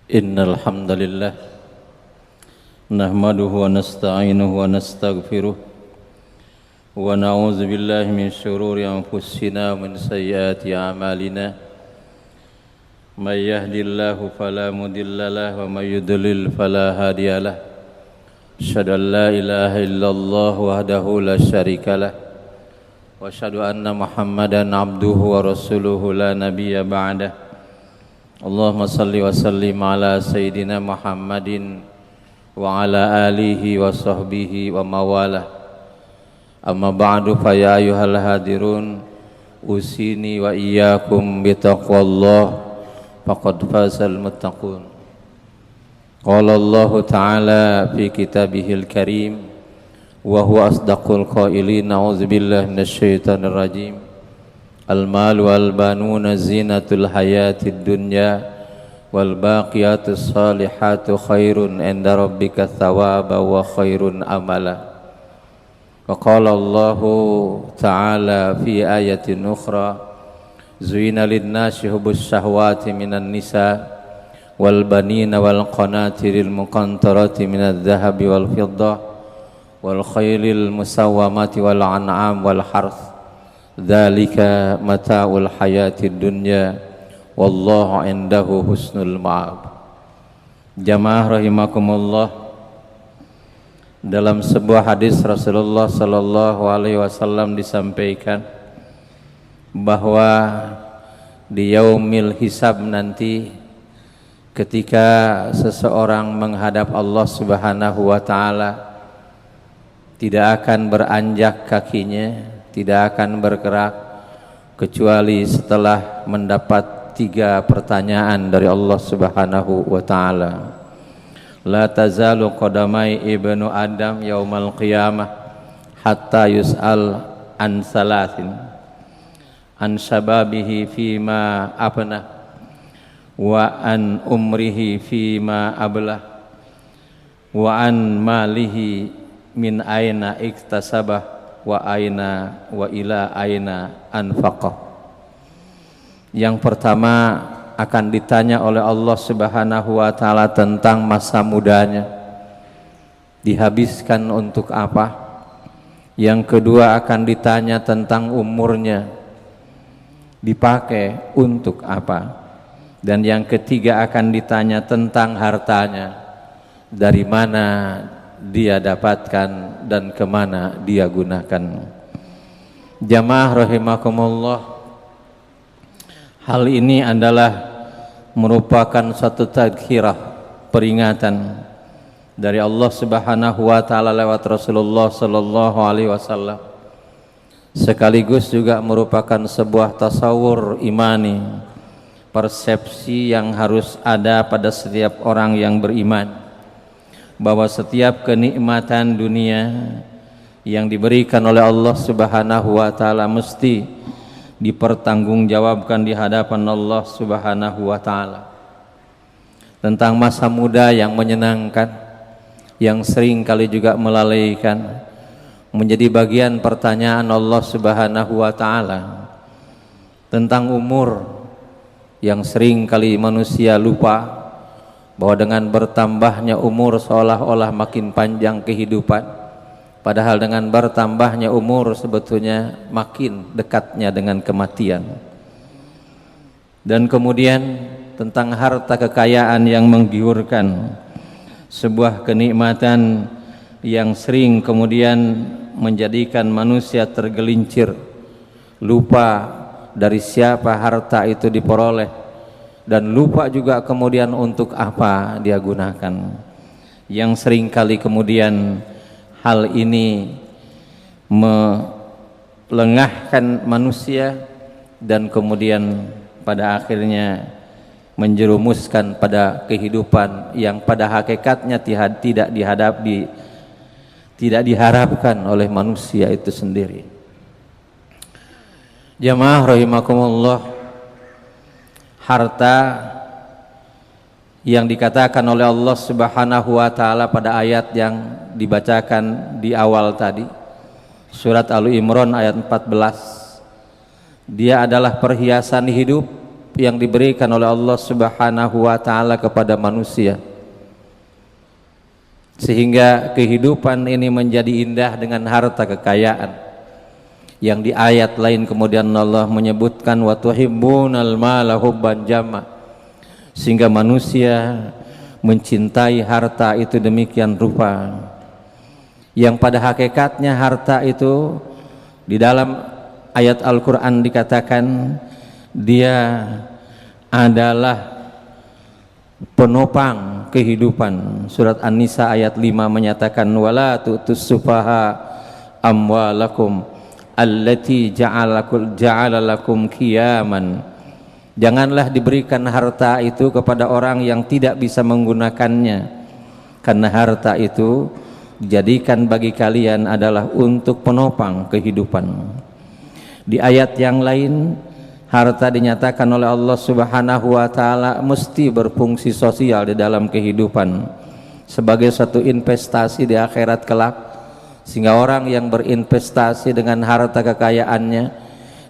Innal hamdalillah nahmaduhu wa nasta'inuhu wa nastaghfiruh wa na'udzu billahi min shururi anfusina wa min sayyiati a'malina may yahdihillahu fala mudilla lahu wa may yudlil fala hadiyalah asyhadu an la ilaha illallah wahdahu la syarikalah wa asyhadu anna muhammadan abduhu wa rasuluhu la nabiyya ba'dah. Allahumma salli wa sallim ala Sayyidina Muhammadin wa ala alihi wa sahbihi wa mawalah. Amma ba'du fa ya ayyuhal hadirun usini wa iyyakum bi taqwallah faqad fazal muttaqun. Qala Allah ta'ala fi kitabihil karim wa huwa asdaqul qailin. A'udzubillahi minasyaitonir rajim. Al-mal wal banuna zinatul hayatid dunya wal baqiyatus salihatu khairun 'inda rabbika thawaba wa khairun amala. Wa qala Allah ta'ala fi ayatin ukhra zuyina lin-nasi hubbus syahwati minan nisa wal banina wal qanatiril muqantarati minadh dhahabi wal fiddah wal khaylil musawwamati wal an'am wal harth. Dzalika mata'ul hayatid dunya wallahu indahu husnul ma'ab. Jamaah rahimakumullah, dalam sebuah hadis Rasulullah sallallahu alaihi wasallam disampaikan bahwa di yaumil hisab nanti, ketika seseorang menghadap Allah Subhanahu wa taala, tidak akan beranjak kakinya, tidak akan bergerak kecuali setelah mendapat 3 pertanyaan dari Allah Subhanahu wa taala. La tazalu qadamai ibnu Adam yaumal qiyamah hatta yus'al an salasin, an shababihi fima afna wa an umrihi fima ablah wa an malihi min aina iktasabah wa aina wa ila aina anfaqah. Yang pertama akan ditanya oleh Allah Subhanahu wa taala tentang masa mudanya, dihabiskan untuk apa. Yang kedua akan ditanya tentang umurnya, dipakai untuk apa. Dan yang ketiga akan ditanya tentang hartanya, dari mana dia dapatkan dan kemana dia gunakan. Jamaah rahimakumullah, hal ini adalah merupakan satu tadhkirah, peringatan dari Allah Subhanahu wa taala lewat Rasulullah sallallahu alaihi wasallam, sekaligus juga merupakan sebuah tasawur imani, persepsi yang harus ada pada setiap orang yang beriman, bahwa setiap kenikmatan dunia yang diberikan oleh Allah Subhanahu wa taala mesti dipertanggungjawabkan di hadapan Allah Subhanahu wa taala. Tentang masa muda yang menyenangkan, yang sering kali juga melalaikan, menjadi bagian pertanyaan Allah Subhanahu wa taala. Tentang umur yang sering kali manusia lupa bahwa dengan bertambahnya umur seolah-olah makin panjang kehidupan, padahal dengan bertambahnya umur sebetulnya makin dekatnya dengan kematian. Dan kemudian tentang harta kekayaan yang menggiurkan, sebuah kenikmatan yang sering kemudian menjadikan manusia tergelincir, lupa dari siapa harta itu diperoleh, dan lupa juga kemudian untuk apa dia gunakan. Yang sering kali kemudian hal ini melengahkan manusia dan kemudian pada akhirnya menjerumuskan pada kehidupan yang pada hakikatnya tidak diharapkan oleh manusia itu sendiri. Jamaah rahimakumullah, harta yang dikatakan oleh Allah Subhanahu wa taala pada ayat yang dibacakan di awal tadi, surat Al Imran ayat 14, dia adalah perhiasan hidup yang diberikan oleh Allah Subhanahu wa taala kepada manusia, sehingga kehidupan ini menjadi indah dengan harta kekayaan. Yang di ayat lain kemudian Allah menyebutkan wa tuhibbunal mala hubban jamma, sehingga manusia mencintai harta itu demikian rupa, yang pada hakikatnya harta itu di dalam ayat Al-Quran dikatakan dia adalah penopang kehidupan. Surat An-Nisa ayat 5 menyatakan wala tu'tus sufaha amwalakum allati ja'ala lakum qiyaman. Janganlah diberikan harta itu kepada orang yang tidak bisa menggunakannya, karena harta itu dijadikan bagi kalian adalah untuk penopang kehidupan. Di ayat yang lain, harta dinyatakan oleh Allah Subhanahu wa taala mesti berfungsi sosial di dalam kehidupan sebagai satu investasi di akhirat kelak, sehingga orang yang berinvestasi dengan harta kekayaannya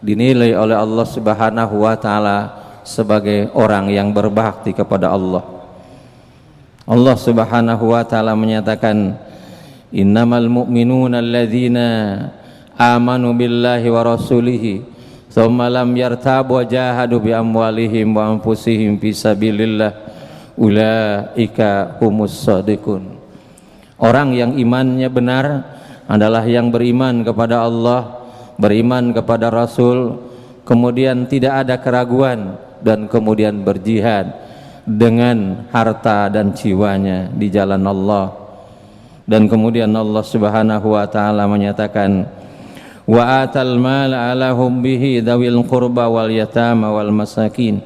dinilai oleh Allah Subhanahu wa taala sebagai orang yang berbakti kepada Allah. Allah Subhanahu wa taala menyatakan innamal mu'minuna alladzina amanu billahi wa rasulihi thumma lam yartabu wa jahadu bi amwalihim wa anfusihim fi sabilillah ulaika humus shadiqun. Orang yang imannya benar adalah yang beriman kepada Allah, beriman kepada Rasul, kemudian tidak ada keraguan, dan kemudian berjihad dengan harta dan jiwanya di jalan Allah. Dan kemudian Allah Subhanahu wa taala menyatakan wa atal mala ala hubbihi dzawil qurba wal yatama wal masakin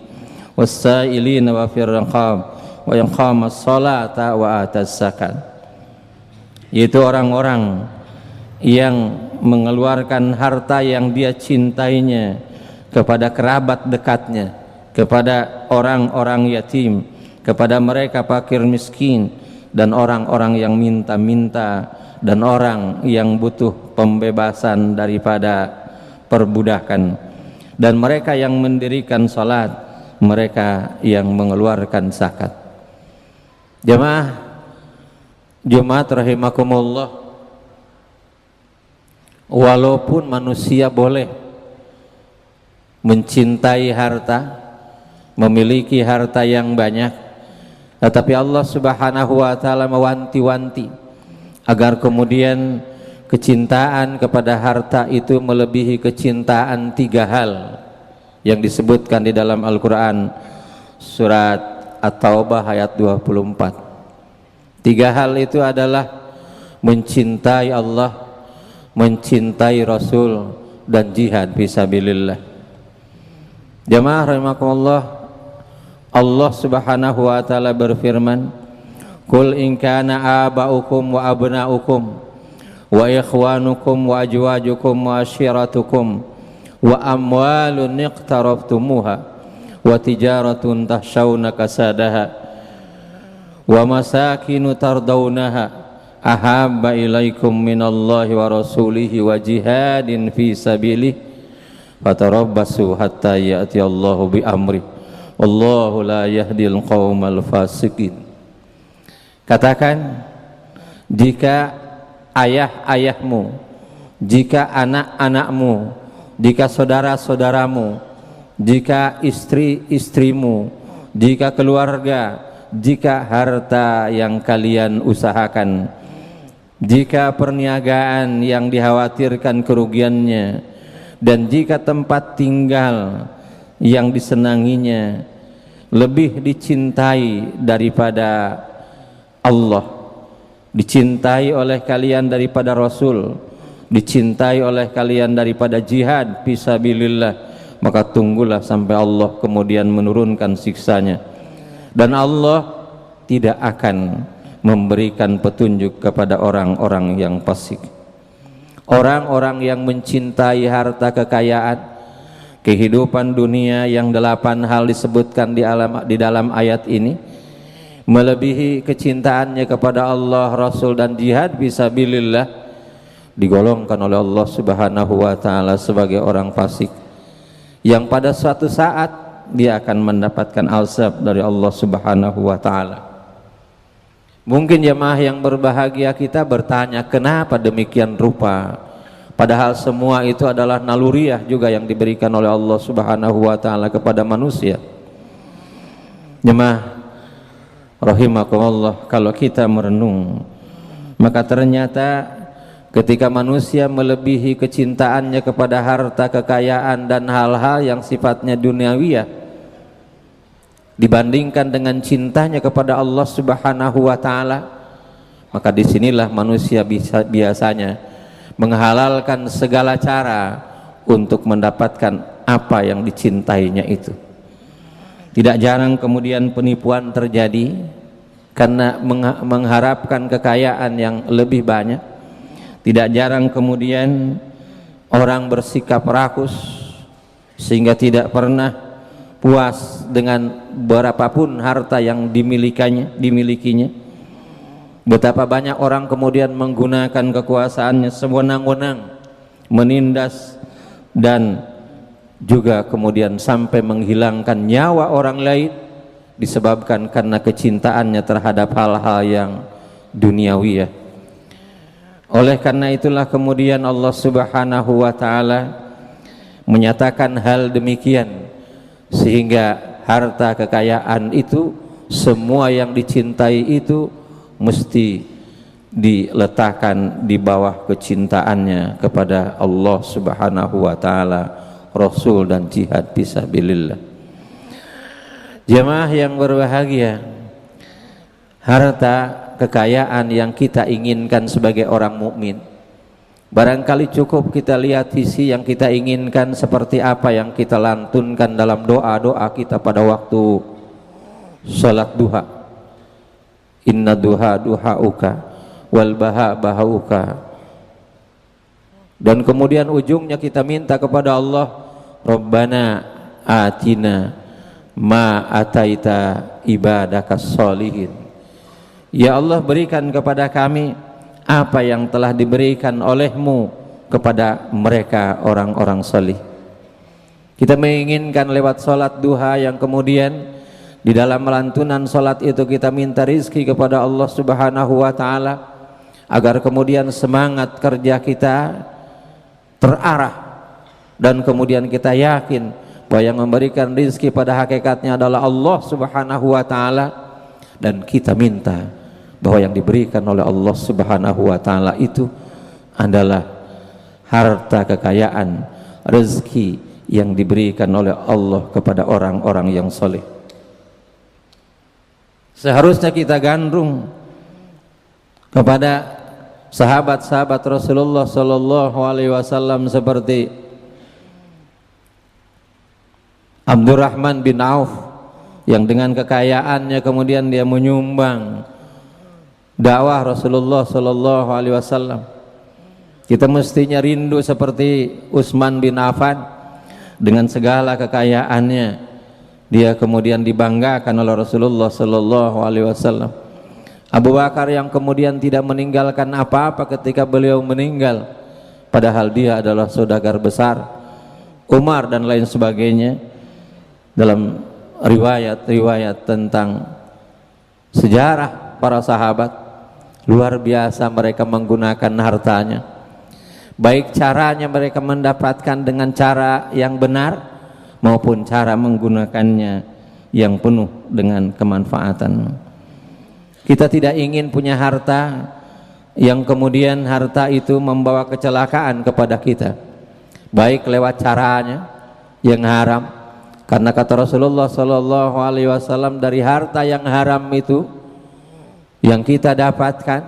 was-sa'ilin wa fir riqab wa yaqamas salata wa atas zakat. Yaitu orang-orang yang mengeluarkan harta yang dia cintainya kepada kerabat dekatnya, kepada orang-orang yatim, kepada mereka fakir miskin, dan orang-orang yang minta-minta, dan orang yang butuh pembebasan daripada perbudakan, dan mereka yang mendirikan salat, mereka yang mengeluarkan zakat. Jemaah rahimakumullah, walaupun manusia boleh mencintai harta, memiliki harta yang banyak, tetapi Allah Subhanahu wa taala mewanti-wanti agar kemudian kecintaan kepada harta itu melebihi kecintaan 3 hal yang disebutkan di dalam Al-Quran surat At-Taubah ayat 24. 3 hal itu adalah mencintai Allah, mencintai Rasul, dan jihad fisabilillah. Jamaah rahimakumullah, Allah Subhanahu wa taala berfirman, "Qul in kana aba'ukum wa abna'ukum wa ikhwanukum wa azwajukum wa ashiratukum wa amwalun iqtaraftumuha wa tijaratun tahshawna kasadaha wa masakinu tardawnaha ahabba ilaikum minallahi wa rasulihi wa jihadin fi sabilihi fatarabbasu hatta ya'ti Allahu bi amri wallahu la yahdil qaumal fasiqin." Katakan, jika ayah-ayahmu, jika anak-anakmu, jika saudara-saudaramu, jika istri-istrimu, jika keluarga, jika harta yang kalian usahakan, jika perniagaan yang dikhawatirkan kerugiannya, dan jika tempat tinggal yang disenanginya lebih dicintai daripada Allah, dicintai oleh kalian daripada Rasul, dicintai oleh kalian daripada jihad fisabilillah, maka tunggulah sampai Allah kemudian menurunkan siksanya, dan Allah tidak akan memberikan petunjuk kepada orang-orang yang fasik. Orang-orang yang mencintai harta kekayaan, kehidupan dunia yang 8 hal disebutkan di dalam ayat ini, melebihi kecintaannya kepada Allah, Rasul, dan jihad fisabilillah, digolongkan oleh Allah Subhanahu wa taala sebagai orang fasik yang pada suatu saat dia akan mendapatkan azab dari Allah Subhanahu wa taala. Mungkin jemaah yang berbahagia kita bertanya, kenapa demikian rupa? Padahal semua itu adalah naluriah juga yang diberikan oleh Allah Subhanahu wa taala kepada manusia. Jemaah rahimakumullah, kalau kita merenung, maka ternyata ketika manusia melebihi kecintaannya kepada harta, kekayaan dan hal-hal yang sifatnya duniawiyah dibandingkan dengan cintanya kepada Allah Subhanahu wa taala, maka disinilah manusia biasanya menghalalkan segala cara untuk mendapatkan apa yang dicintainya itu. Tidak jarang kemudian penipuan terjadi karena mengharapkan kekayaan yang lebih banyak. Tidak jarang kemudian orang bersikap rakus sehingga tidak pernah puas dengan berapapun harta yang dimilikinya. Betapa banyak orang kemudian menggunakan kekuasaannya sewenang-wenang, menindas dan juga kemudian sampai menghilangkan nyawa orang lain disebabkan karena kecintaannya terhadap hal-hal yang duniawi. Oleh karena itulah kemudian Allah Subhanahu wa taala menyatakan hal demikian, sehingga harta kekayaan itu, semua yang dicintai itu mesti diletakkan di bawah kecintaannya kepada Allah Subhanahu wa taala, Rasul dan jihad fisabilillah. Jemaah yang berbahagia, harta kekayaan yang kita inginkan sebagai orang mukmin, barangkali cukup kita lihat isi yang kita inginkan seperti apa yang kita lantunkan dalam doa-doa kita pada waktu salat duha. Inna duha duhauka wal baha bahauka. Dan kemudian ujungnya kita minta kepada Allah, Rabbana atina ma ataita ibadakas sholihin. Ya Allah, berikan kepada kami apa yang telah diberikan olehmu kepada mereka orang-orang salih. Kita menginginkan lewat salat duha yang kemudian di dalam lantunan salat itu kita minta rizki kepada Allah Subhanahu wa taala, agar kemudian semangat kerja kita terarah dan kemudian kita yakin bahwa yang memberikan rizki pada hakikatnya adalah Allah Subhanahu wa taala, dan kita minta bahwa yang diberikan oleh Allah Subhanahu wa taala itu adalah harta kekayaan, rezeki yang diberikan oleh Allah kepada orang-orang yang soleh. Seharusnya kita gandrung kepada sahabat-sahabat Rasulullah sallallahu alaihi wasallam seperti Abdurrahman bin Auf, yang dengan kekayaannya kemudian dia menyumbang dakwah Rasulullah sallallahu alaihi wasallam. Kita mestinya rindu seperti Utsman bin Affan, dengan segala kekayaannya dia kemudian dibanggakan oleh Rasulullah sallallahu alaihi wasallam. Abu Bakar yang kemudian tidak meninggalkan apa-apa ketika beliau meninggal, padahal dia adalah saudagar besar. Umar dan lain sebagainya. Dalam riwayat-riwayat tentang sejarah para sahabat, luar biasa mereka menggunakan hartanya, baik caranya mereka mendapatkan dengan cara yang benar maupun cara menggunakannya yang penuh dengan kemanfaatan. Kita tidak ingin punya harta yang kemudian harta itu membawa kecelakaan kepada kita, baik lewat caranya yang haram, karena kata Rasulullah sallallahu alaihi wasallam, dari harta yang haram itu yang kita dapatkan,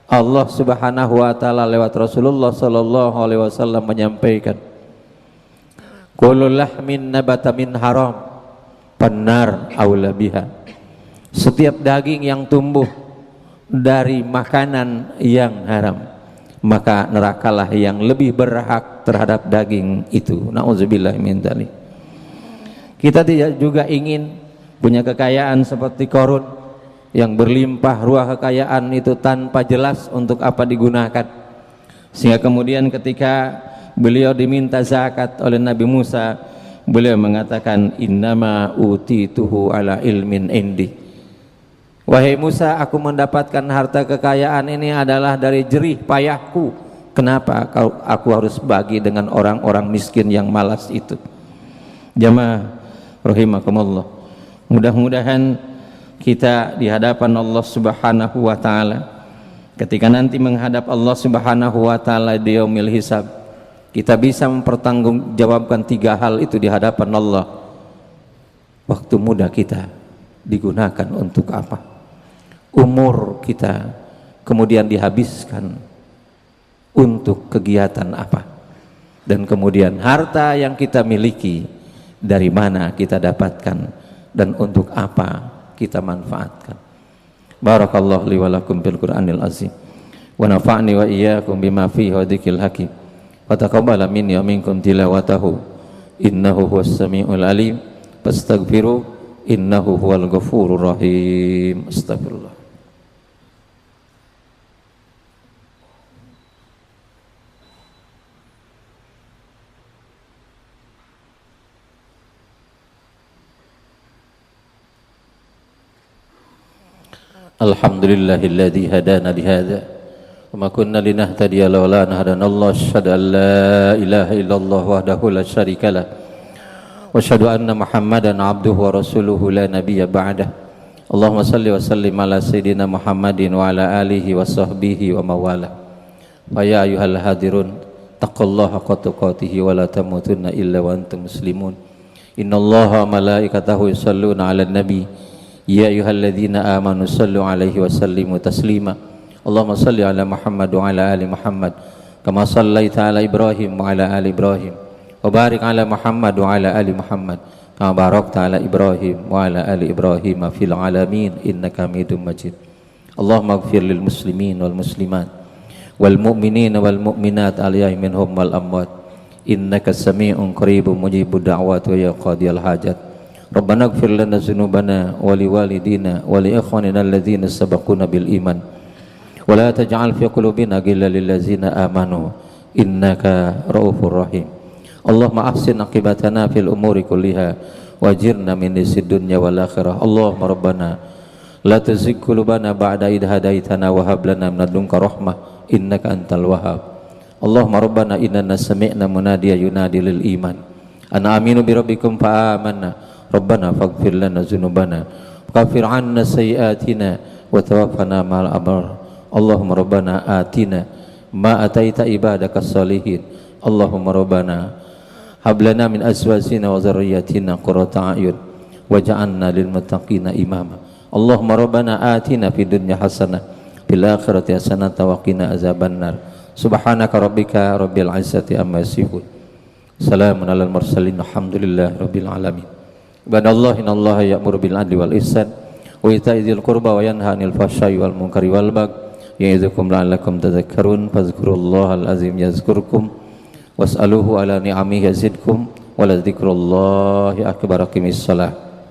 Allah Subhanahu wa taala lewat Rasulullah sallallahu alaihi wasallam menyampaikan, kullu lahmin nabata min haram pannar aula biha. Setiap daging yang tumbuh dari makanan yang haram, maka nerakalah yang lebih berhak terhadap daging itu. Nauzubillah min dzalik. Kita tidak juga ingin punya kekayaan seperti Qarun yang berlimpah ruah kekayaan itu tanpa jelas untuk apa digunakan, sehingga kemudian ketika beliau diminta zakat oleh Nabi Musa, beliau mengatakan innama utituhu ala ilmin indi. Wahai Musa, aku mendapatkan harta kekayaan ini adalah dari jerih payahku. Kenapa aku harus bagi dengan orang-orang miskin yang malas itu? Jamaah rahimakumullah, mudah-mudahan kita di hadapan Allah Subhanahu wa taala, ketika nanti menghadap Allah Subhanahu wa taala di yaumil hisab, kita bisa mempertanggungjawabkan 3 hal itu di hadapan Allah. Waktu muda kita digunakan untuk apa? Umur kita kemudian dihabiskan untuk kegiatan apa? Dan kemudian harta yang kita miliki dari mana kita dapatkan dan untuk apa kita manfaatkan. Barakallahu li wa lakum bil Qur'anil azim wa nafa'ni wa iyyakum bima fihi wa dzikril hakim wa taqabbala minni wa minkum tilawatahu innahu huwas samiul alim fastaghfiru innahu huwal ghafurur rahim. Astagfirullah. Alhamdulillahilladzi hadana lihada wa ma kunna linahtadiya laula an hadanallahu asyhadu an la ilaha illallah wahdahu la syarikalah wa asyhadu anna Muhammadan abduhu wa rasuluhu la nabiyya ba'dah. Allahumma salli wa sallim ala sayyidina Muhammadin wa ala alihi wa sahbihi wa mawala. Wa ya ayyuhal hadirun taqullaha haqqa tuqatih wa la tamutunna illa wa antum muslimun. Innallaha wa malaikatahu yusalluna 'alan nabi ya ayyuhalladzina amanu sallu alaihi wa sallimu taslima. Allahumma salli ala Muhammad wa ala ali Muhammad kama sallaita ala Ibrahim wa ala ali Ibrahim wa barik ala Muhammad wa ala ali Muhammad kama barakta ala Ibrahim wa ala ali Ibrahim fil alamin innaka Hamidum Majid. Allahumma ighfir lil muslimin wal muslimat wal mu'minin wal mu'minat al-ahya'i minhum wal amwat innaka sami'un qaribun mujibud da'wat wa ya qadiyal hajat. Rabbana ighfir lana dzunubana wa liwalidina wa li ikhwanina alladzina sabaquna bil iman wa la taj'al fi qulubina ghillan lil ladzina amanu innaka raufur rahim. Allahumma ahsin aqibatana fil umuri kulliha wajirna min disid dunya wal akhirah. Allahumma rabbana la tuzigh qulubana ba'da idh hadaitana wa hab lana min ladunka rahmah innaka antal wahhab. Allahumma rabbana inna sami'na munadiyan yunadi lil iman ana aminu bi rabbikum fa amanna. Rabbana faghfir lana dzunubana wa kaffir 'anna sayyi'atina wa tawaffana ma'al abrar. Allahumma rabbana atina ma ataita ibadakas salihin. Allahumma rabbana hab lana min azwajina wa dzurriyyatina qurrata a'yun waj'alna lil muttaqina imama. Allahumma rabbana atina fid dunya hasanah fil akhirati hasanah wa qina azabannar. Subhanaka rabbika rabbil izzati amma yasifun. Salamun alal mursalin alhamdulillahi rabbil alamin. Ibadallah innallaha ya'muru bil adli wal ihsan wa ita'i dzil qurba wa yanha 'anil fahsya'i wal munkari wal baghi ya'idzukum la'allakum tadhakkarun. Fadhkurullahal azim yazkurkum was'aluhu ala ni'amihi yazidkum wa la dzikrullahi akbar. Aqimis shalah.